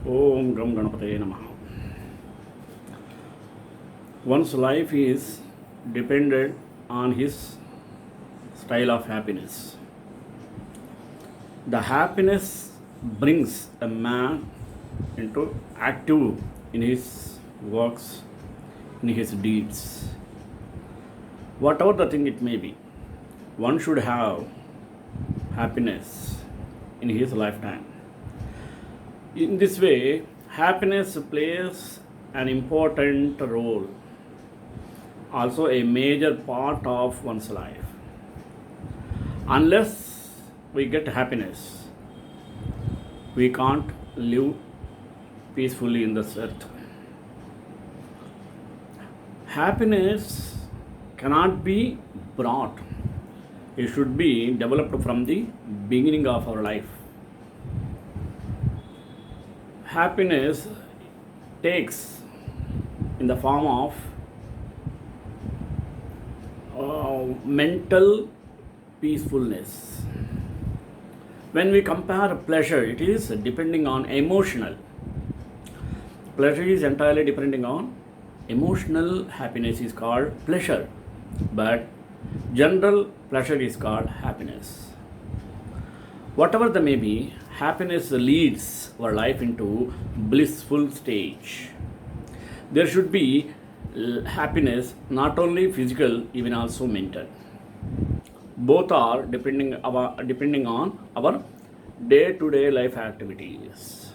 Om Gram Ganapataye Namaha. One's life is dependent on his style of happiness. The happiness brings a man into active in his works, in his deeds. Whatever the thing it may be, one should have happiness in his lifetime. In this way, happiness plays an important role, also a major part of one's life. Unless we get happiness, we can't live peacefully in this earth. Happiness cannot be brought, it should be developed from the beginning of our life. Happiness takes in the form of mental peacefulness. When we compare pleasure, it is depending on emotional. Pleasure is entirely depending on emotional happiness is called pleasure, but general pleasure is called happiness. Whatever the may be, happiness leads our life into blissful stage. There should be happiness not only physical, even also mental. Both are depending on our day-to-day life activities.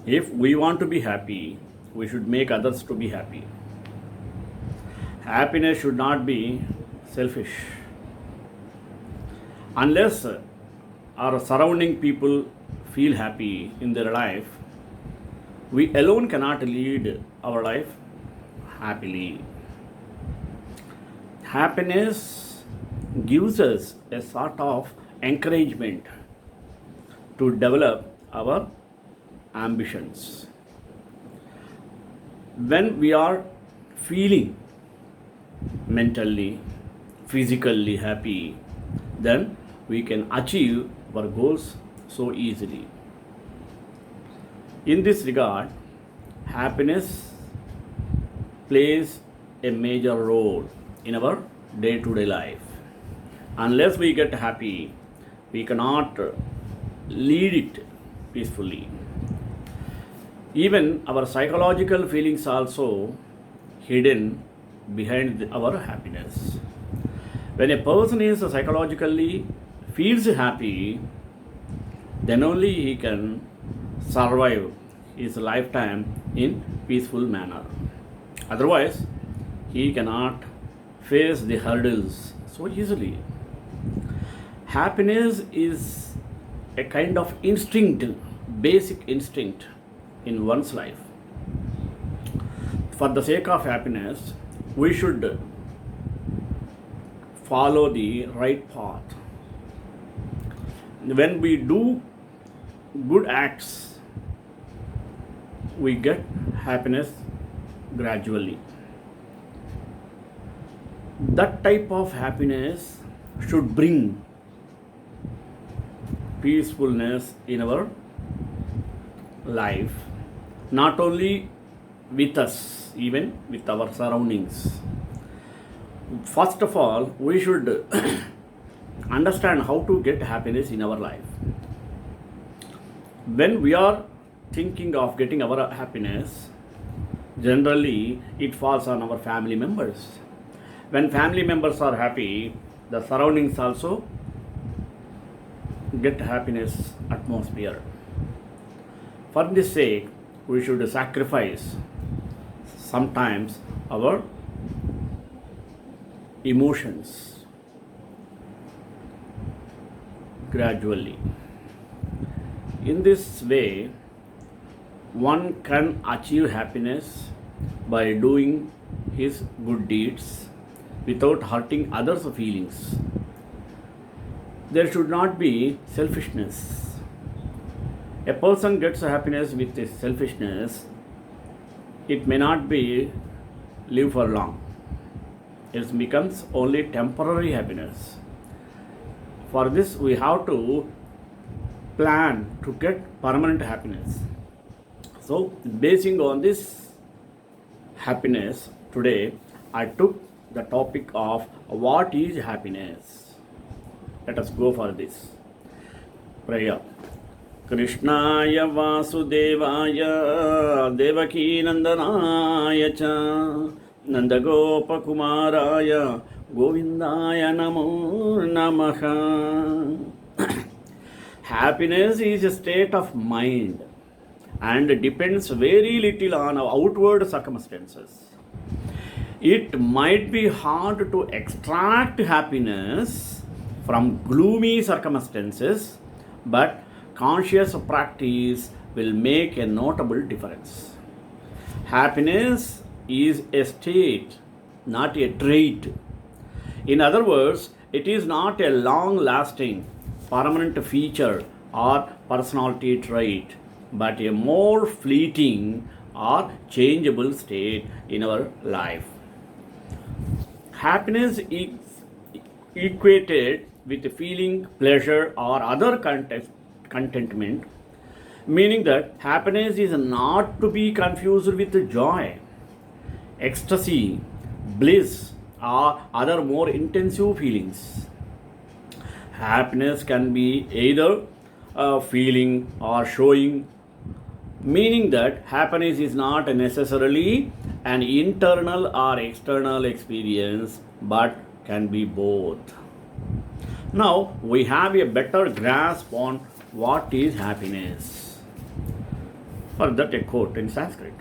If we want to be happy, we should make others to be happy. Happiness should not be selfish. Unless our surrounding people feel happy in their life, we alone cannot lead our life happily. Happiness gives us a sort of encouragement to develop our ambitions. When we are feeling mentally, physically happy, then we can achieve our goals so easily. In this regard, happiness plays a major role in our day-to-day life. Unless we get happy, we cannot lead it peacefully. Even our psychological feelings also hidden behind our happiness. When a person is psychologically feels happy, then only he can survive his lifetime in peaceful manner. Otherwise, he cannot face the hurdles so easily. Happiness is a kind of instinct, basic instinct in one's life. For the sake of happiness, we should follow the right path. When we do good acts, we get happiness gradually. That type of happiness should bring peacefulness in our life, not only with us, even with our surroundings. First of all, we should understand how to get happiness in our life. When we are thinking of getting our happiness, generally it falls on our family members. When family members are happy, the surroundings also get happiness atmosphere. For this sake, we should sacrifice sometimes our emotions gradually. In this way, one can achieve happiness by doing his good deeds without hurting others' feelings. There should not be selfishness. A person gets happiness with his selfishness, it may not be live for long. It becomes only temporary happiness. For this, we have to plan to get permanent happiness. So, basing on this happiness, today I took the topic of what is happiness. Let us go for this prayer. कृष्णाय वासुदेवाय देवकी नंदनाय च नंदगोपकुमाराय गोविंदाय नमो नमः. Happiness is a state of mind and depends very little on outward circumstances. It might be hard to extract happiness from gloomy circumstances, but conscious practice will make a notable difference. Happiness is a state, not a trait. In other words, it is not a long lasting, permanent feature or personality trait, but a more fleeting or changeable state in our life. Happiness is equated with feeling pleasure or other contentment, meaning that happiness is not to be confused with joy, ecstasy, bliss, or other more intensive feelings. Happiness can be either a feeling or showing, meaning that happiness is not necessarily an internal or external experience but can be both. Now we have a better grasp on what is happiness. For that, a quote in Sanskrit.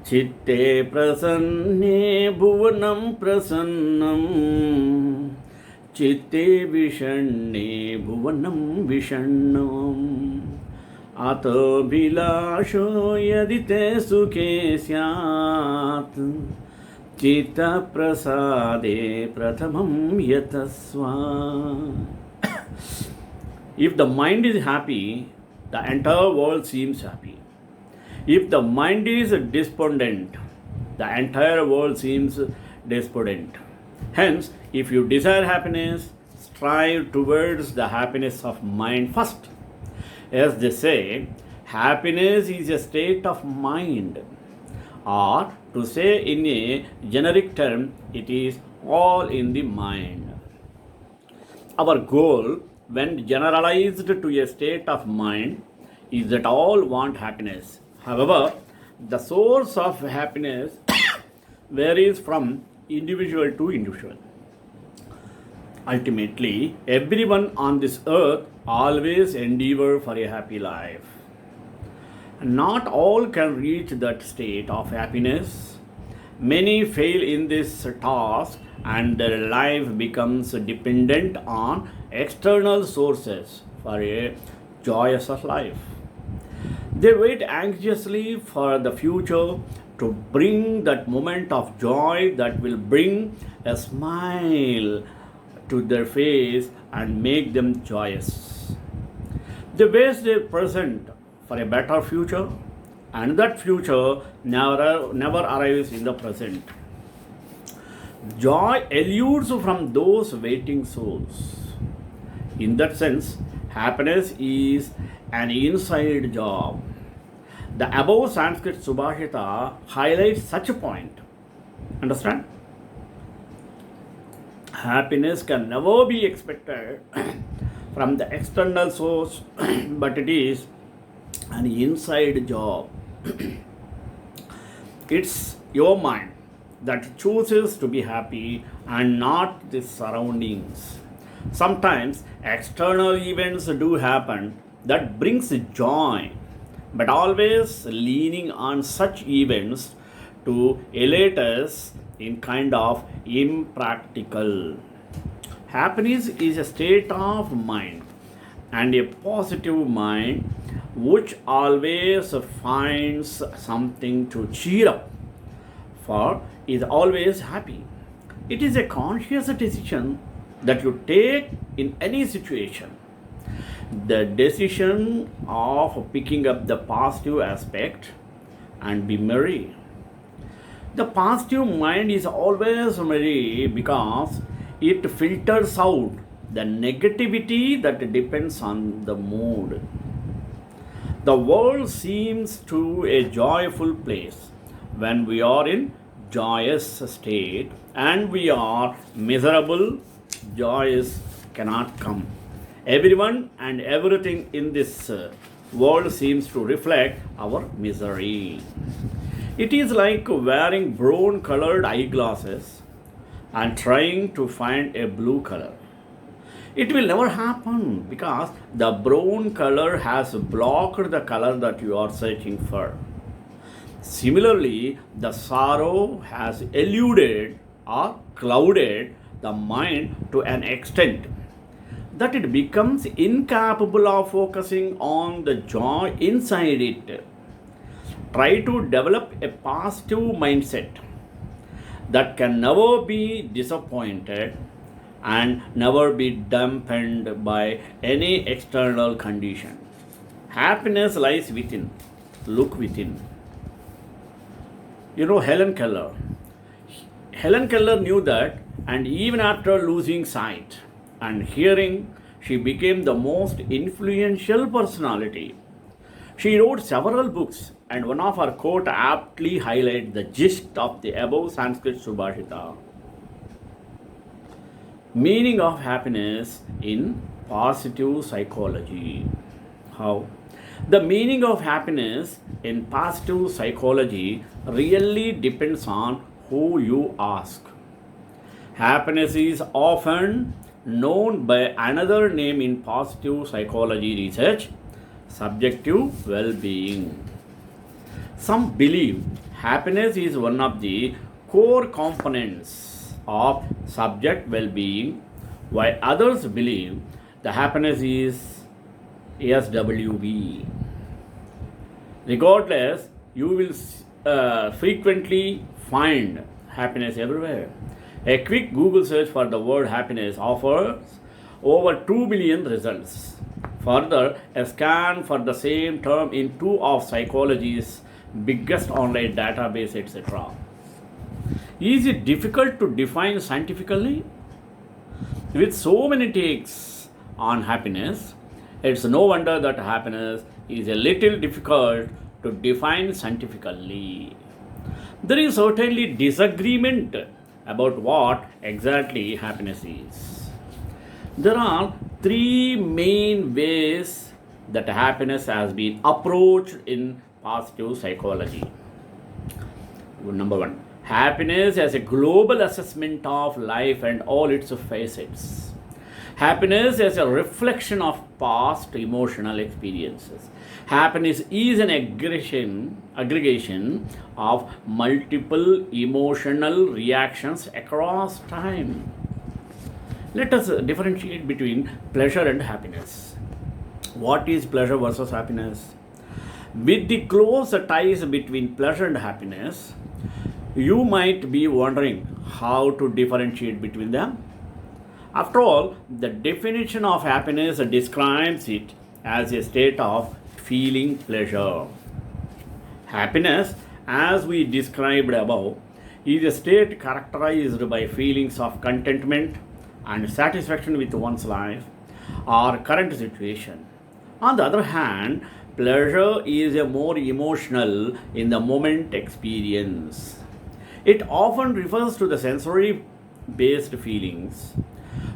Chitte prasanne bhuvanam prasannam Chitte vishanne bhuvanam vishannam Ato bhilasho yadite sukhe syat Chitta prasade prathamam yatasva. If the mind is happy, the entire world seems happy. If the mind is despondent, the entire world seems despondent. Hence, if you desire happiness, strive towards the happiness of mind first. As they say, happiness is a state of mind, or to say in a generic term, it is all in the mind. Our goal, when generalized to a state of mind, is that all want happiness. However, the source of happiness varies from individual to individual. Ultimately, everyone on this earth always endeavor for a happy life. Not all can reach that state of happiness. Many fail in this task and their life becomes dependent on external sources for a joyous life. They wait anxiously for the future to bring that moment of joy that will bring a smile to their face and make them joyous. They waste their present for a better future, and that future never arrives in the present. Joy eludes from those waiting souls. In that sense, happiness is an inside job. The above Sanskrit Subhashita highlights such a point. Understand? Happiness can never be expected from the external source, but it is an inside job. It's your mind that chooses to be happy and not the surroundings. Sometimes external events do happen that brings joy, but always leaning on such events to elate us in kind of impractical. Happiness is a state of mind, and a positive mind which always finds something to cheer up for is always happy. It is a conscious decision that you take in any situation. The decision of picking up the positive aspect and be merry. The positive mind is always merry because it filters out the negativity that depends on the mood. The world seems to a joyful place when we are in joyous state, and we are miserable. Joyous cannot come. Everyone and everything in this world seems to reflect our misery. It is like wearing brown colored eyeglasses and trying to find a blue color. It will never happen because the brown color has blocked the color that you are searching for. Similarly, the sorrow has eluded or clouded the mind to an extent that it becomes incapable of focusing on the joy inside it. Try to develop a positive mindset that can never be disappointed and never be dampened by any external condition. Happiness lies within. Look within. You know Helen Keller. Helen Keller knew that, and even after losing sight and hearing, she became the most influential personality. She wrote several books, and one of her quotes aptly highlights the gist of the above Sanskrit Subhashita. Meaning of happiness in positive psychology. How? The meaning of happiness in positive psychology really depends on who you ask. Happiness is often known by another name in positive psychology research: subjective well being. Some believe happiness is one of the core components of subject well being, while others believe the happiness is SWB. Regardless, you will frequently find happiness everywhere. A quick Google search for the word happiness offers over 2 million results. Further, a scan for the same term in two of psychology's biggest online database, etc. Is it difficult to define scientifically? With so many takes on happiness, it's no wonder that happiness is a little difficult to define scientifically. There is certainly disagreement about what exactly happiness is. There are three main ways that happiness has been approached in positive psychology. Number one, happiness as a global assessment of life and all its facets. Happiness as a reflection of past emotional experiences. Happiness is an aggregation of multiple emotional reactions across time. Let us differentiate between pleasure and happiness. What is pleasure versus happiness? With the close ties between pleasure and happiness, you might be wondering how to differentiate between them. After all, the definition of happiness describes it as a state of feeling pleasure. Happiness, as we described above, is a state characterized by feelings of contentment and satisfaction with one's life or current situation. On the other hand, pleasure is a more emotional in the moment experience. It often refers to the sensory based feelings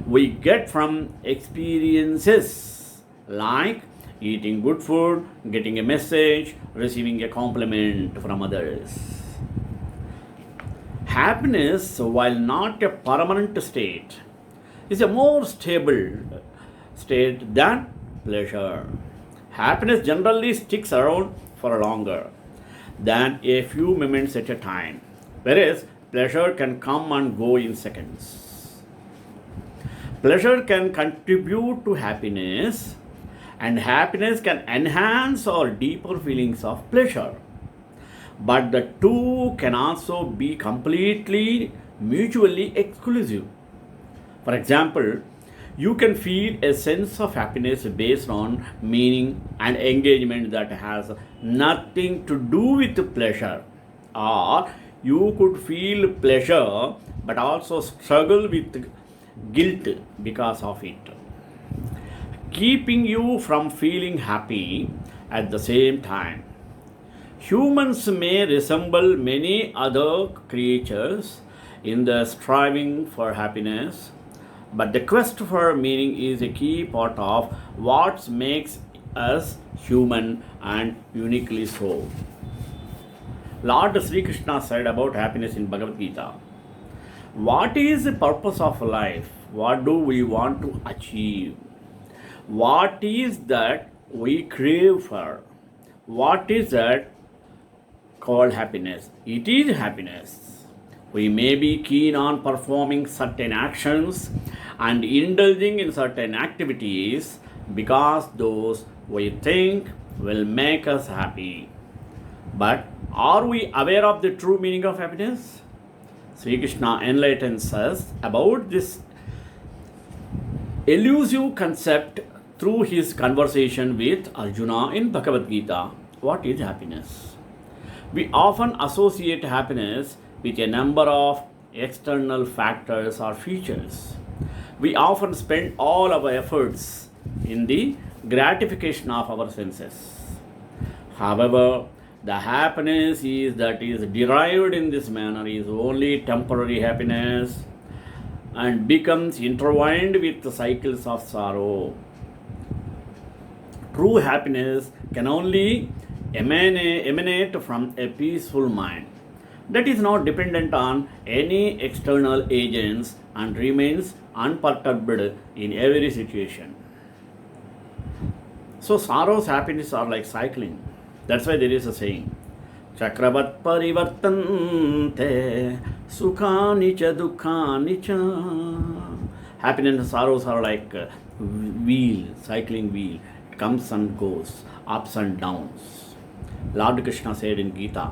we get from experiences like eating good food, getting a message, receiving a compliment from others. Happiness, while not a permanent state, is a more stable state than pleasure. Happiness generally sticks around for longer than a few moments at a time, whereas pleasure can come and go in seconds. Pleasure can contribute to happiness, and happiness can enhance our deeper feelings of pleasure. But the two can also be completely mutually exclusive. For example, you can feel a sense of happiness based on meaning and engagement that has nothing to do with pleasure, or you could feel pleasure but also struggle with guilt because of it, keeping you from feeling happy at the same time. Humans may resemble many other creatures in the striving for happiness, but the quest for meaning is a key part of what makes us human and uniquely so. Lord Sri Krishna said about happiness in Bhagavad-Gita, what is the purpose of life? What do we want to achieve? What is that we crave for? What is that called happiness? It is happiness. We may be keen on performing certain actions and indulging in certain activities because those we think will make us happy. But are we aware of the true meaning of happiness? Sri Krishna enlightens us about this elusive concept through his conversation with Arjuna in Bhagavad-Gita. What is happiness? We often associate happiness with a number of external factors or features. We often spend all our efforts in the gratification of our senses. However, the happiness that is derived in this manner is only temporary happiness and becomes intertwined with the cycles of sorrow. True happiness can only emanate from a peaceful mind that is not dependent on any external agents and remains unperturbed in every situation. So sorrows, happiness are like cycling. That's why there is a saying, Chakravat parivartante sukhani cha dukhani cha. Happiness and sorrows are like a cycling wheel. It comes and goes, ups and downs. Lord Krishna said in Gita,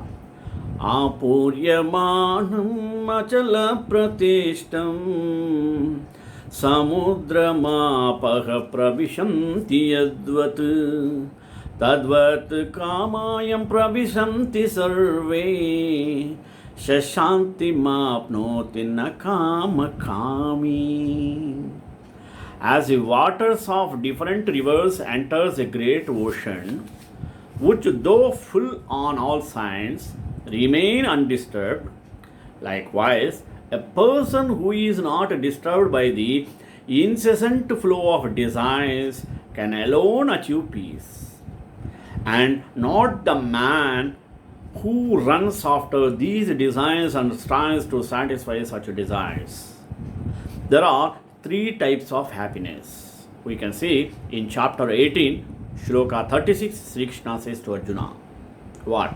Apuryamanam achala pratishtam samudramapah pravishanti yadvat Tadvat kamayam pravisanti sarve shashanti mapnoti nakama kami. As the waters of different rivers enters a great ocean, which though full on all sides, remain undisturbed, likewise, a person who is not disturbed by the incessant flow of desires can alone achieve peace. And not the man who runs after these desires and strives to satisfy such desires. There are three types of happiness. We can see in chapter 18, Shloka 36, Sri Krishna says to Arjuna, what?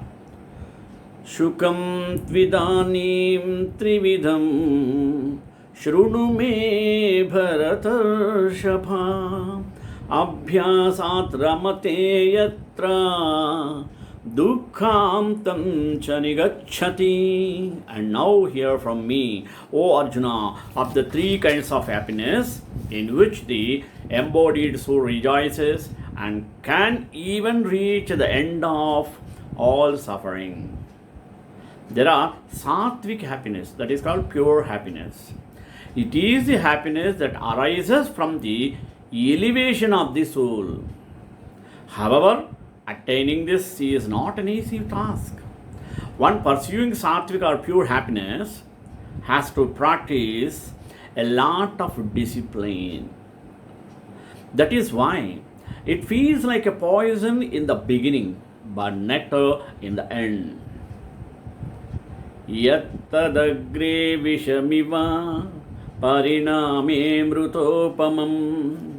Shukam tvidanim trividham shrunu me bharatarshapha Abhyasat ramate yatra dukkhamtam cha nigacchati. And now hear from me, O Arjuna, of the three kinds of happiness in which the embodied soul rejoices and can even reach the end of all suffering. There are sattvic happiness, that is called pure happiness. It is the happiness that arises from the elevation of the soul. However, attaining this is not an easy task. One pursuing sattvic or pure happiness has to practice a lot of discipline. That is why it feels like a poison in the beginning, but nectar in the end. Yattadagre vishamiva pariname mrutopamam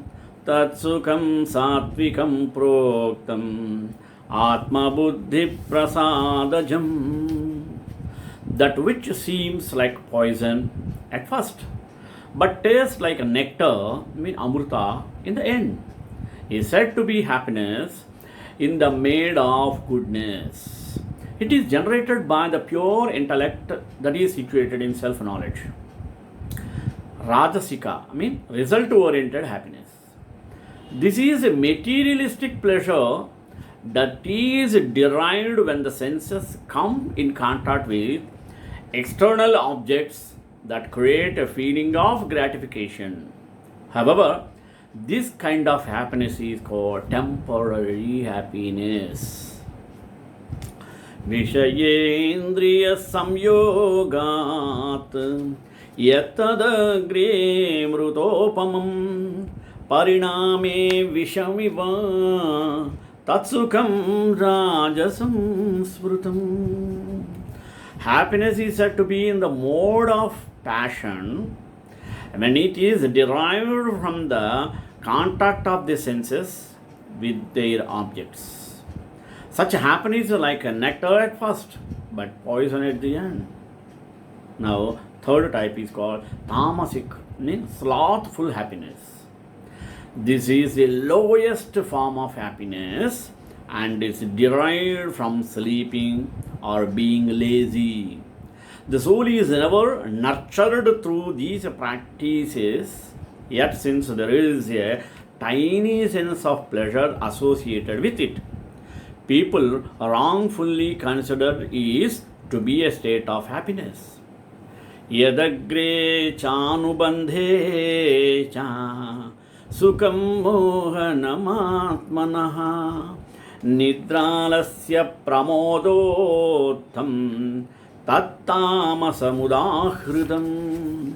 Tatsukam satvikam proktam atma buddhi prasadajam. That which seems like poison at first, but tastes like a nectar, amrita, in the end, is said to be happiness in the made of goodness. It is generated by the pure intellect that is situated in self-knowledge. Rajasika, result-oriented happiness. This is a materialistic pleasure that is derived when the senses come in contact with external objects that create a feeling of gratification. However, this kind of happiness is called temporary happiness. विषयेन्द्रिय संयोगात् यत्तदग्रे मृतोपमं परिणामे विषमिव तत्सुखं राजसं स्मृतम्. Happiness is said to be in the mode of passion when it is derived from the contact of the senses with their objects. Such happiness is like a nectar at first, but poison at the end. Now, third type is called Namasik, means slothful happiness. This is the lowest form of happiness and is derived from sleeping or being lazy. The soul is never nurtured through these practices, yet since there is a tiny sense of pleasure associated with it, people wrongfully consider is to be a state of happiness. Yadagre chanubandhe cha sukam mohanamaatmanaha nidralasya pramodottam tattamasamudahridam.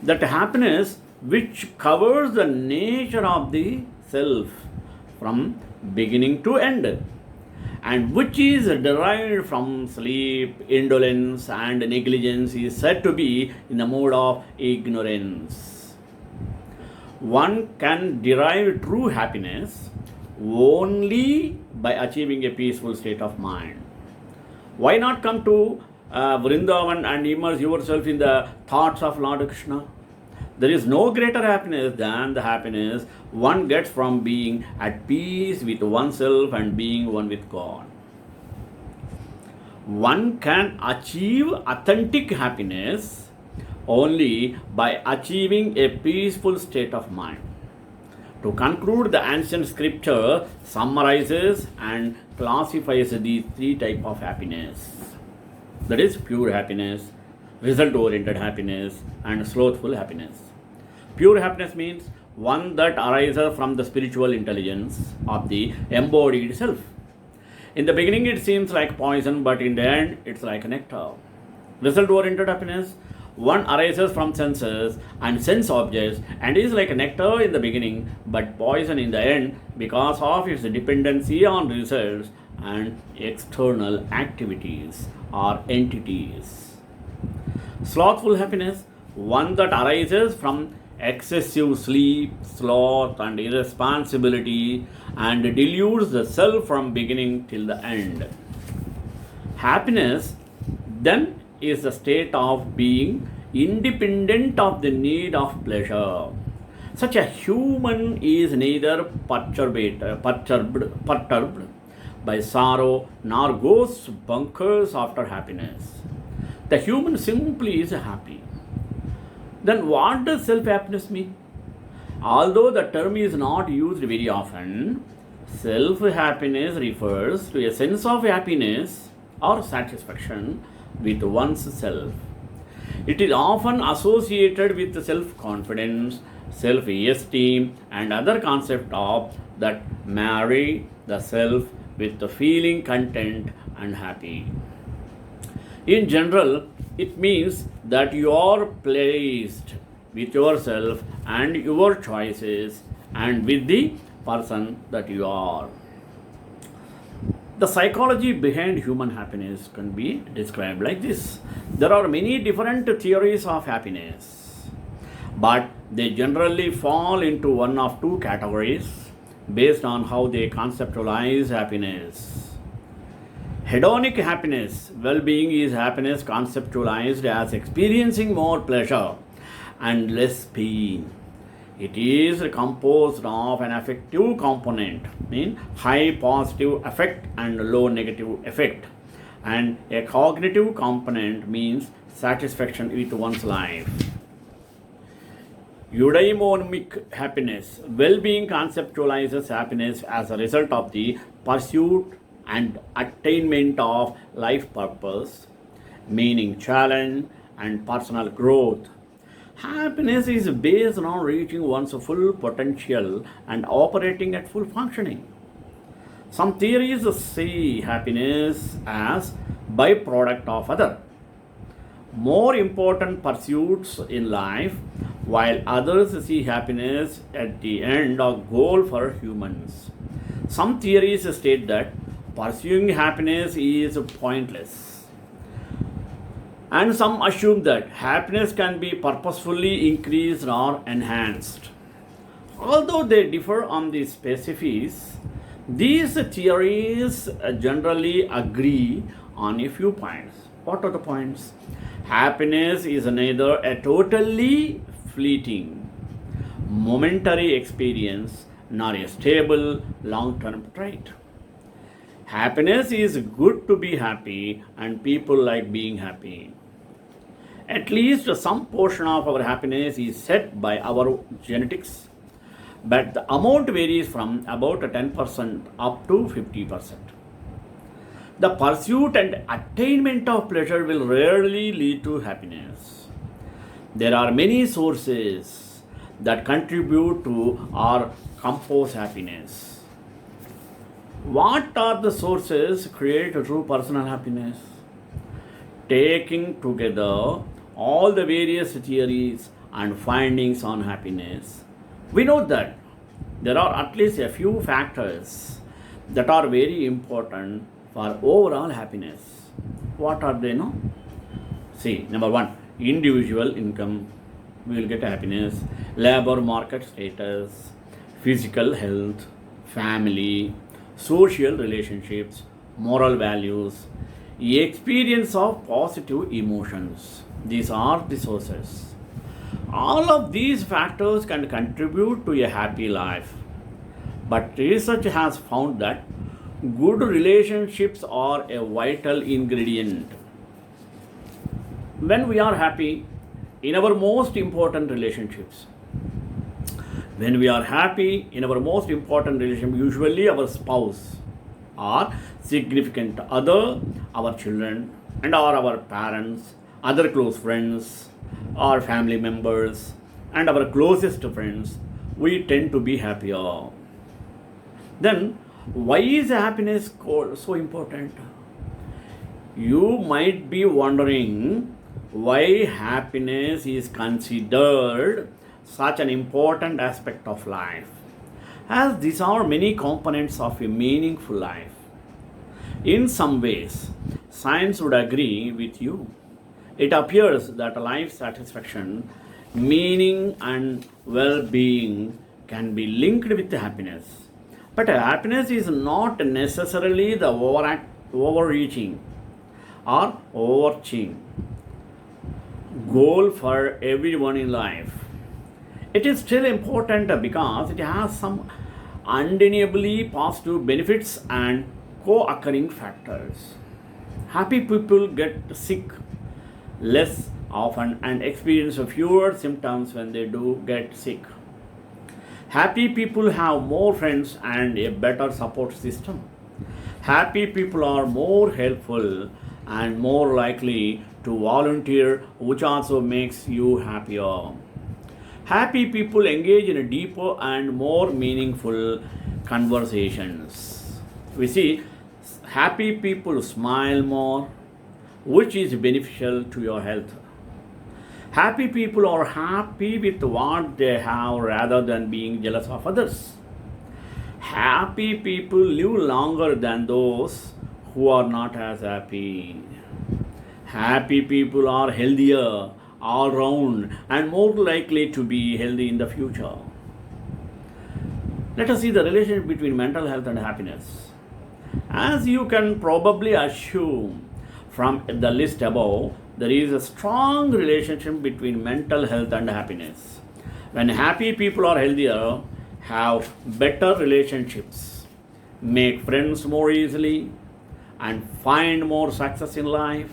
That happiness which covers the nature of the self from beginning to end, and which is derived from sleep, indolence, and negligence, is said to be in the mode of ignorance. One can derive true happiness only by achieving a peaceful state of mind. Why not come to Vrindavan and immerse yourself in the thoughts of Lord Krishna? There is no greater happiness than the happiness one gets from being at peace with oneself and being one with God. One can achieve authentic happiness only by achieving a peaceful state of mind. To conclude, the ancient scripture summarizes and classifies these three types of happiness. That is pure happiness, result-oriented happiness, and slothful happiness. Pure happiness means one that arises from the spiritual intelligence of the embodied self. In the beginning, it seems like poison, but in the end, it's like nectar. Result-oriented happiness, one arises from senses and sense objects and is like nectar in the beginning, but poison in the end because of its dependency on results and external activities or entities. Slothful happiness, one that arises from excessive sleep, sloth, and irresponsibility and dilutes the self from beginning till the end. Happiness then is the state of being independent of the need of pleasure. Such a human is neither perturbed by sorrow nor goes bonkers after happiness. The human simply is happy. Then what does self-happiness mean? Although the term is not used very often, self-happiness refers to a sense of happiness or satisfaction with one's self. It is often associated with self-confidence, self-esteem, and other concepts of that marry the self with the feeling content and happy. In general, it means that you are pleased with yourself and your choices and with the person that you are. The psychology behind human happiness can be described like this. There are many different theories of happiness, but they generally fall into one of two categories based on how they conceptualize happiness. Hedonic happiness, well-being, is happiness conceptualized as experiencing more pleasure and less pain. It is composed of an affective component, meaning high positive effect and low negative effect, and a cognitive component means satisfaction with one's life. Eudaimonic happiness, well-being, conceptualizes happiness as a result of the pursuit and attainment of life purpose, meaning, challenge, and personal growth. Happiness is based on reaching one's full potential and operating at full functioning. Some theories see happiness as byproduct of other more important pursuits in life, while others see happiness at the end or goal for humans. Some theories state that pursuing happiness is pointless, and some assume that happiness can be purposefully increased or enhanced. Although they differ on the specifics, these theories generally agree on a few points. What are the points? Happiness is neither a totally fleeting, momentary experience nor a stable, long term trait. Happiness is good to be happy, and people like being happy. At least some portion of our happiness is set by our genetics, but the amount varies from about 10% up to 50%. The pursuit and attainment of pleasure will rarely lead to happiness. There are many sources that contribute to or compose happiness. What are the sources create true personal happiness? Taking together all the various theories and findings on happiness, we know that there are at least a few factors that are very important for overall happiness. What are they? No? See, number one, individual income. We will get happiness. Labor market status, physical health, family, social relationships, moral values, experience of positive emotions. These are the sources. All of these factors can contribute to a happy life. But research has found that good relationships are a vital ingredient. When we are happy in our most important relationships, usually our spouse or significant other, our children, and our parents, other close friends, our family members, and our closest friends, we tend to be happier. Then, why is happiness so important? You might be wondering why happiness is considered such an important aspect of life, as these are many components of a meaningful life. In some ways, science would agree with you. It appears that life satisfaction, meaning, and well being can be linked with happiness. But happiness is not necessarily the overreaching or overarching goal for everyone in life. It is still important because it has some undeniably positive benefits and co-occurring factors. Happy people get sick less often and experience fewer symptoms when they do get sick. Happy people have more friends and a better support system. Happy people are more helpful and more likely to volunteer, which also makes you happier. Happy people engage in deeper and more meaningful conversations. We see happy people smile more, which is beneficial to your health. Happy people are happy with what they have rather than being jealous of others. Happy people live longer than those who are not as happy. Happy people are healthier all round and more likely to be healthy in the future. Let us see the relationship between mental health and happiness. As you can probably assume from the list above, there is a strong relationship between mental health and happiness. When happy people are healthier, have better relationships, make friends more easily, and find more success in life,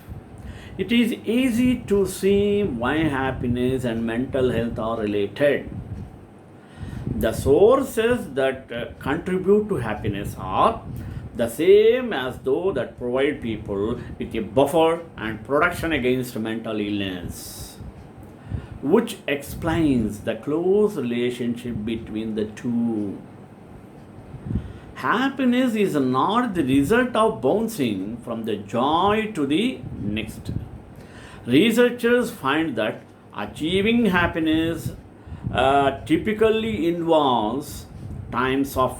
it is easy to see why happiness and mental health are related. The sources that contribute to happiness are the same as though that provide people with a buffer and protection against mental illness, which explains the close relationship between the two. Happiness is not the result of bouncing from the joy to the next. Researchers find that achieving happiness typically involves times of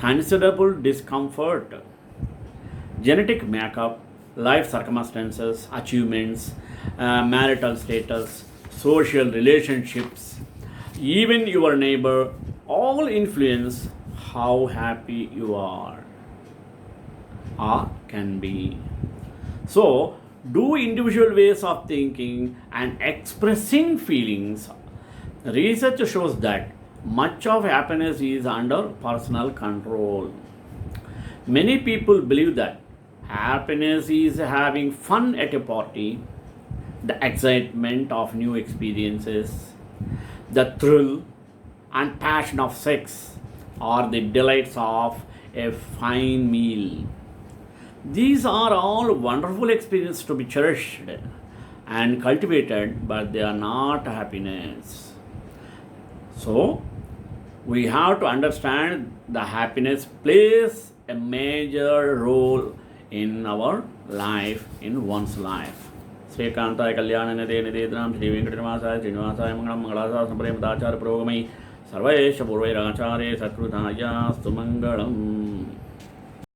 considerable discomfort. Genetic makeup, life circumstances, achievements, marital status, social relationships, even your neighbor all influence how happy you are or can be. So, do individual ways of thinking and expressing feelings. Research shows that much of happiness is under personal control. Many people believe that happiness is having fun at a party, the excitement of new experiences, the thrill and passion of sex, or the delights of a fine meal. These are all wonderful experiences to be cherished and cultivated, but they are not happiness. So, we have to understand the happiness plays a major role in our life, in one's life. श्रीकांताय Kalyan Nidhe निधेन्द्राम Shri वेंकटरमासाय श्रीनिवासाय Mangalam मंगलासाय संप्रेमदाचार्य पुरोगमयी Sarvesh पूर्वैराचार्य सत्कृतायास्तु Mangalam.